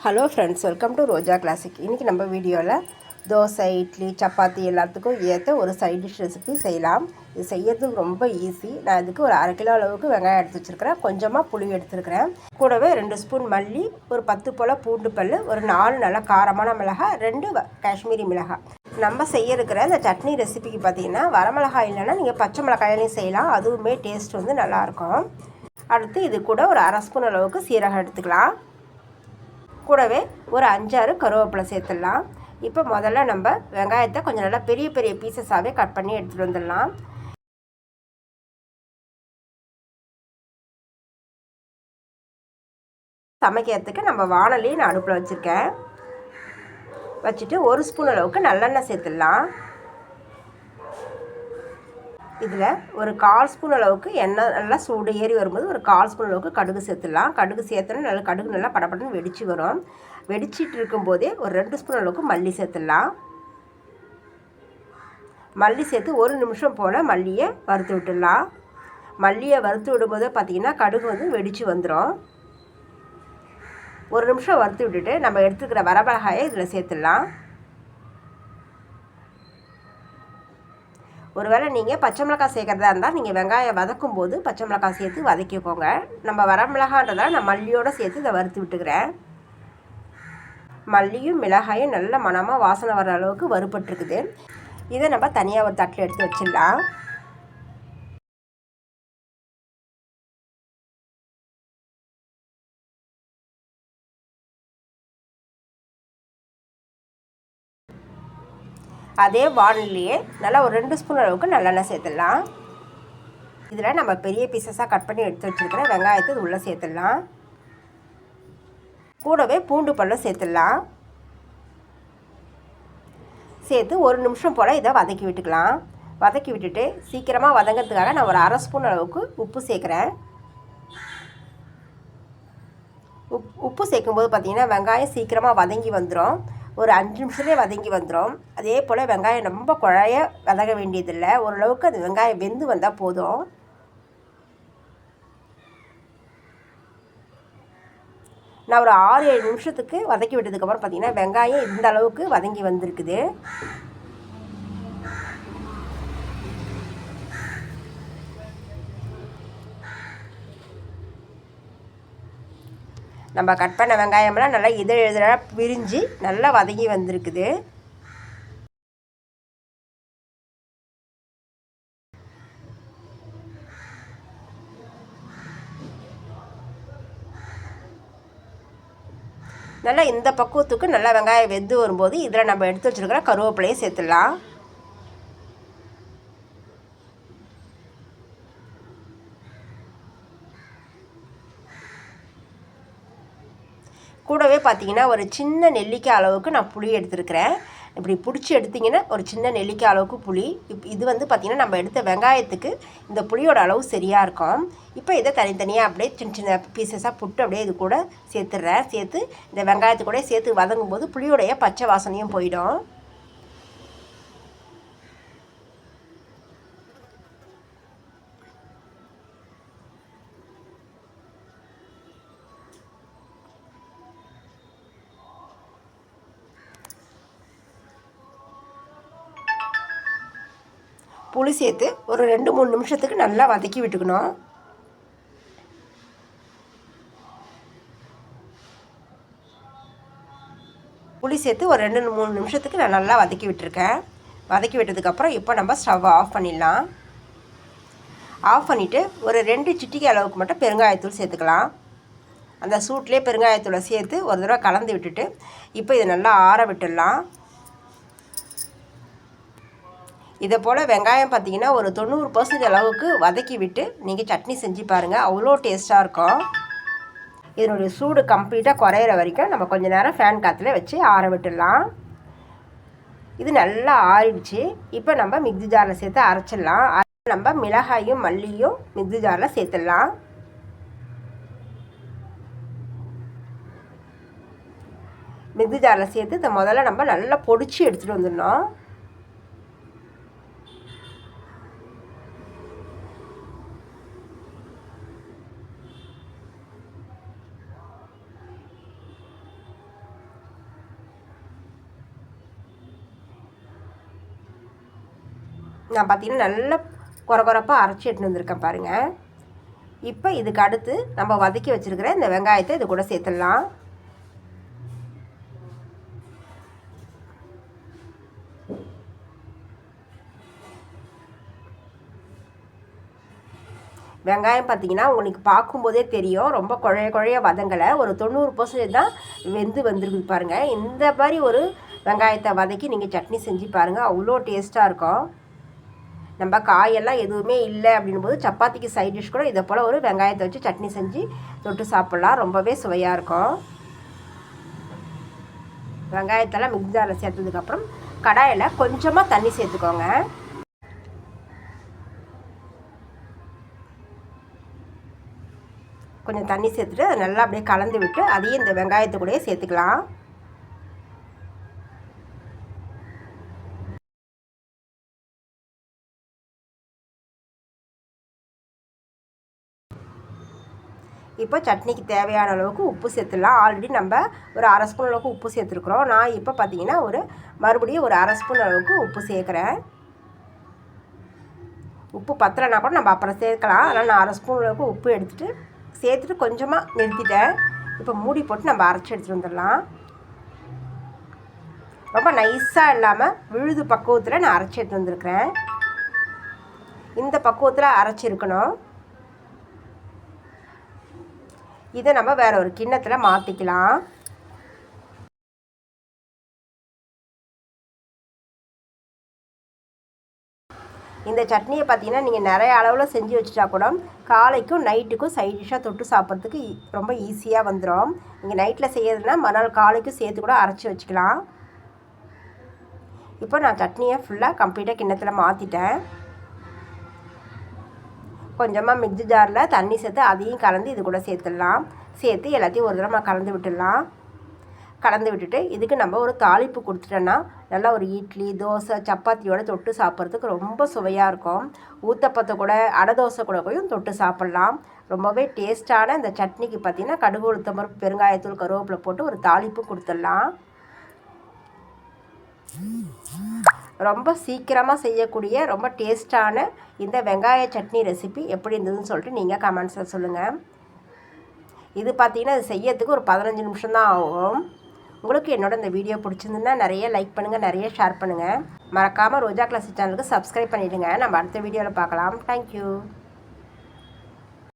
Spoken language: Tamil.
Hello friends, welcome to Roja classic. இன்றைக்கி நம்ம வீடியோவில் தோசை, இட்லி, சப்பாத்தி எல்லாத்துக்கும் ஏற்ற ஒரு சைட் டிஷ் ரெசிபி செய்யலாம். இது செய்யறதுக்கு ரொம்ப ஈஸி. நான் இதுக்கு ஒரு 1/2 கிலோ அளவுக்கு வெங்காயம் எடுத்து வச்சுருக்கிறேன், கொஞ்சமாக புளி எடுத்துருக்கிறேன், கூடவே 2 ஸ்பூன் மல்லி, ஒரு 10 போல் பூண்டு பல், ஒரு 4 நல்ல காரமான மிளகாய், 2 காஷ்மீரி மிளகாய். நம்ம செய்யிருக்கிற இந்த சட்னி ரெசிபிக்கு பார்த்திங்கன்னா வரமிளகாய் இல்லைன்னா நீங்கள் பச்சை மிளகாயிலையும் செய்யலாம், அதுவுமே டேஸ்ட் வந்து நல்லாயிருக்கும். அடுத்து இது கூட ஒரு 1/2 ஸ்பூன் அளவுக்கு சீரகம் எடுத்துக்கலாம், கூடவே ஒரு 5-6 கருவேப்பிலை சேர்த்துடலாம். இப்போ முதல்ல நம்ம வெங்காயத்தை கொஞ்சம் நல்லா பெரிய பெரிய பீசஸாகவே கட் பண்ணி எடுத்துகிட்டு வந்துடலாம். சமைக்கிறதுக்கு நம்ம வாணலி நான் அடுப்பில் வச்சுருக்கேன். வச்சுட்டு 1 ஸ்பூன் அளவுக்கு நல்லெண்ணெய் சேர்த்துடலாம். இதில் ஒரு 1/4 ஸ்பூன் அளவுக்கு எண்ணெய் நல்லா சூடு ஏறி வரும்போது ஒரு 1/4 ஸ்பூன் அளவுக்கு கடுகு சேர்த்துடலாம். கடுகு சேர்த்தோன்னா நல்லா கடுகு நல்லா படப்படன்னு வெடிச்சு வரும். வெடிச்சிட்டு இருக்கும்போதே ஒரு 2 ஸ்பூன் அளவுக்கு மல்லி சேர்த்துடலாம். மல்லி சேர்த்து 1 நிமிஷம் போல் மல்லியை வறுத்து விட்டுடலாம். மல்லியை வறுத்து விடும்போதே பார்த்திங்கன்னா கடுகு வந்து வெடித்து வந்துடும். 1 நிமிஷம் வறுத்து விட்டுட்டு நம்ம எடுத்துக்கிற வரமிளகாயை இதில் சேர்த்துடலாம். ஒருவேளை நீங்கள் பச்சை மிளகாய் சேர்க்குறதா இருந்தால் நீங்கள் வெங்காயம் வதக்கும் போது பச்சை மிளகாய் சேர்த்து வதக்கிக்கோங்க. நம்ம வரமிளகான்றதால நான் மல்லியோடு சேர்த்து இதை வறுத்து விட்டுக்கிறேன். மல்லியும் மிளகாயும் நல்ல மணமாக வாசனை வர அளவுக்கு வறுபட்டுருக்குது. இதை நம்ம தனியாக ஒரு தட்டில் எடுத்து வச்சிடலாம். அதே வாணலியே நல்லா ஒரு 2 ஸ்பூன் அளவுக்கு நல்லெண்ணெய் சேர்த்துடலாம். இதில் நம்ம பெரிய பீசஸாக கட் பண்ணி எடுத்து வச்சுருக்கிற வெங்காயத்தை இது உள்ளே சேர்த்துடலாம். கூடவே பூண்டு பல்லும் சேர்த்துடலாம். சேர்த்து 1 நிமிஷம் போல் இதை வதக்கி விட்டுக்கலாம். வதக்கி விட்டுட்டு சீக்கிரமாக வதங்கிறதுக்காக நான் ஒரு 1/2 ஸ்பூன் அளவுக்கு உப்பு சேர்க்குறேன். உப்பு சேர்க்கும்போது பார்த்திங்கன்னா வெங்காயம் சீக்கிரமாக வதங்கி வந்துடும். ஒரு 5 நிமிஷத்துலேயே வதங்கி வந்துடும். அதே போல் வெங்காயம் ரொம்ப குழைய வதங்க வேண்டியதில்லை, ஓரளவுக்கு அது வெங்காயம் வெந்து வந்தால் போதும். நான் ஒரு 6-7 நிமிஷத்துக்கு வதக்கி விட்டதுக்கப்புறம் பார்த்திங்கன்னா வெங்காயம் இந்த அளவுக்கு வதங்கி வந்திருக்குது. நம்ம கட் பண்ண வெங்காயமெல்லாம் நல்லா இதழாக பிரிஞ்சு நல்லா வதங்கி வந்திருக்குது. நல்லா இந்த பக்குவத்துக்கு நல்லா வெங்காயம் வெந்து வரும்போது இதில் நம்ம எடுத்து வச்சுருக்கிற கருவேப்பிலையை சேர்த்துடலாம். கூடவே பார்த்திங்கன்னா ஒரு சின்ன நெல்லிக்காய் அளவுக்கு நான் புளி எடுத்துருக்கிறேன். இப்படி பிடிச்சி எடுத்திங்கன்னா ஒரு சின்ன நெல்லிக்காய் அளவுக்கு புளி. இது வந்து பார்த்திங்கன்னா நம்ம எடுத்த வெங்காயத்துக்கு இந்த புளியோட அளவு சரியாக இருக்கும். இப்போ இதை தனித்தனியாக அப்படியே சின்ன சின்ன பீசஸாக புட்டு அப்படியே இது கூட சேர்த்துட்றேன். சேர்த்து இந்த வெங்காயத்து கூட சேர்த்து வதங்கும் போது புளியோடைய பச்சை வாசனையும் போயிடும். புளி சேர்த்து ஒரு 2-3 நிமிஷத்துக்கு நல்லா வதக்கி விட்டுக்கணும். புளி சேர்த்து ஒரு 2-3 நிமிஷத்துக்கு நான் நல்லா வதக்கி விட்டுருக்கேன். வதக்கி விட்டதுக்கப்புறம் இப்போ நம்ம ஸ்டவ்வை ஆஃப் பண்ணிடலாம். ஆஃப் பண்ணிவிட்டு ஒரு 2 சிட்டிகை அளவுக்கு மட்டும் பெருங்காயத்தூள் சேர்த்துக்கலாம். அந்த சூட்லேயே பெருங்காயத்தூளை சேர்த்து ஒரு தடவை கலந்து விட்டுட்டு இப்போ இதை நல்லா ஆற விட்டுடலாம். இதை போல் வெங்காயம் பார்த்திங்கன்னா ஒரு 90% அளவுக்கு வதக்கி விட்டு நீங்கள் சட்னி செஞ்சு பாருங்கள், அவ்வளோ டேஸ்ட்டாக இருக்கும். இதனுடைய சூடு கம்ப்ளீட்டாக குறையிற வரைக்கும் நம்ம கொஞ்சம் நேரம் ஃபேன் காற்றுல வச்சு ஆற விட்டுடலாம். இது நல்லா ஆறிடுச்சு. இப்போ நம்ம மிக்ஸி ஜாரில் சேர்த்து அரைச்சிடலாம். நம்ம மிளகாயும் மல்லியும் மிக்ஸி ஜாரில் சேர்த்துடலாம். மிக்ஸி ஜாரில் சேர்த்து இதை முதல்ல நம்ம நல்லா பொடிச்சு எடுத்துகிட்டு வந்துடணும். நான் பார்த்திங்கன்னா நல்லா கொரகொரப்பாக அரைச்சி எடுத்துன்னு வந்திருக்கேன் பாருங்கள். இப்போ இதுக்கு அடுத்து நம்ம வதக்கி வச்சுருக்கிற இந்த வெங்காயத்தை இது கூட சேர்த்துடலாம். வெங்காயம் பார்த்திங்கன்னா உங்களுக்கு பார்க்கும்போதே தெரியும், ரொம்ப குழைய வதங்கலை, ஒரு 90% தான் வெந்து வந்துருக்குது பாருங்கள். இந்த மாதிரி ஒரு வெங்காயத்தை வதக்கி நீங்கள் சட்னி செஞ்சு பாருங்கள், அவ்வளோ டேஸ்ட்டாக இருக்கும். நம்ம காயெல்லாம் எதுவுமே இல்லை அப்படின்னும் போது சப்பாத்திக்கு சைட் டிஷ் கூட இதை போல் ஒரு வெங்காயத்தை வச்சு சட்னி செஞ்சு தொட்டு சாப்பிட்லாம், ரொம்பவே சுவையாக இருக்கும். வெங்காயத்தெல்லாம் மிக்ஸி ஜாரில் சேர்த்ததுக்கப்புறம் கடாயில் கொஞ்சமாக தண்ணி சேர்த்துக்கோங்க. கொஞ்சம் தண்ணி சேர்த்துட்டு அதை நல்லா அப்படியே கலந்து விட்டு அதையும் இந்த வெங்காயத்தை கூடயே சேர்த்துக்கலாம். இப்போ சட்னிக்கு தேவையான அளவுக்கு உப்பு சேர்த்துடலாம். ஆல்ரெடி நம்ம ஒரு 1/2 ஸ்பூன் அளவுக்கு உப்பு சேர்த்துருக்குறோம். நான் இப்போ பார்த்திங்கன்னா மறுபடியும் ஒரு 1/2 ஸ்பூன் அளவுக்கு உப்பு சேர்க்குறேன். உப்பு பத்தலைனா கூட நம்ம அப்புறம் சேர்க்கலாம். அதனால் நான் 1/2 ஸ்பூன் அளவுக்கு உப்பு சேர்த்துட்டு கொஞ்சமாக நிறுத்திட்டேன். இப்போ மூடி போட்டு நம்ம அரைச்சி எடுத்துகிட்டு வந்துடலாம். ரொம்ப நைஸாக இல்லாமல் விழுது பக்குவத்தில் நான் அரைச்சி எடுத்துகிட்டு வந்திருக்கிறேன். இந்த பக்குவத்தில் அரைச்சிருக்கணும். இதை நம்ம வேறு ஒரு கிண்ணத்தில் மாற்றிக்கலாம். இந்த சட்னியை பார்த்திங்கன்னா நீங்கள் நிறைய அளவில் செஞ்சு வச்சுட்டா கூட காலைக்கும் நைட்டுக்கும் சைட் டிஷ்ஷாக தொட்டு சாப்பிட்றதுக்கு ரொம்ப ஈஸியாக வந்துடும். நீங்கள் நைட்டில் செய்யறதுனா மறுநாள் காலைக்கும் சேர்த்து கூட அரைச்சி வச்சுக்கலாம். இப்போ நான் சட்னியை ஃபுல்லாக கம்ப்ளீட்டாக கிண்ணத்தில் மாற்றிட்டேன். கொஞ்சமாக மிக்ஸி ஜாரில் தண்ணி சேர்த்து அதையும் கலந்து இது கூட சேர்த்துடலாம். சேர்த்து எல்லாத்தையும் ஒரு தடவை கலந்து விட்டுடலாம். கலந்து விட்டுட்டு இதுக்கு நம்ம ஒரு தாளிப்பு கொடுத்துட்டோன்னா நல்லா ஒரு இட்லி, தோசை, சப்பாத்தியோட தொட்டு சாப்பிட்றதுக்கு ரொம்ப சுவையாக இருக்கும். ஊத்தப்பத்தை கூட, அடை தோசை கூடயும் தொட்டு சாப்பிட்லாம். ரொம்பவே டேஸ்ட்டான இந்த சட்னிக்கு பார்த்திங்கன்னா கடுகு, உளுத்தம்பருப்பு, பெருங்காயத்தூள், கருவேப்பிலை போட்டு ஒரு தாளிப்பு கொடுத்துடலாம். ரொம்ப சீக்கிரமாக செய்யக்கூடிய ரொம்ப டேஸ்ட்டான இந்த வெங்காய சட்னி ரெசிபி எப்படி இருந்ததுன்னு சொல்லிட்டு நீங்கள் கமெண்ட்ஸில் சொல்லுங்கள். இது பார்த்திங்கன்னா இது செய்யறதுக்கு ஒரு 15 நிமிஷம் தான் ஆகும். உங்களுக்கு என்னோட இந்த வீடியோ பிடிச்சிருந்துன்னா நிறைய லைக் பண்ணுங்கள், நிறைய ஷேர் பண்ணுங்கள். மறக்காமல் ரோஜா கிளாசிக் சேனலுக்கு சப்ஸ்கிரைப் பண்ணிவிடுங்க. நம்ம அடுத்த வீடியோவில் பார்க்கலாம். தேங்க்யூ.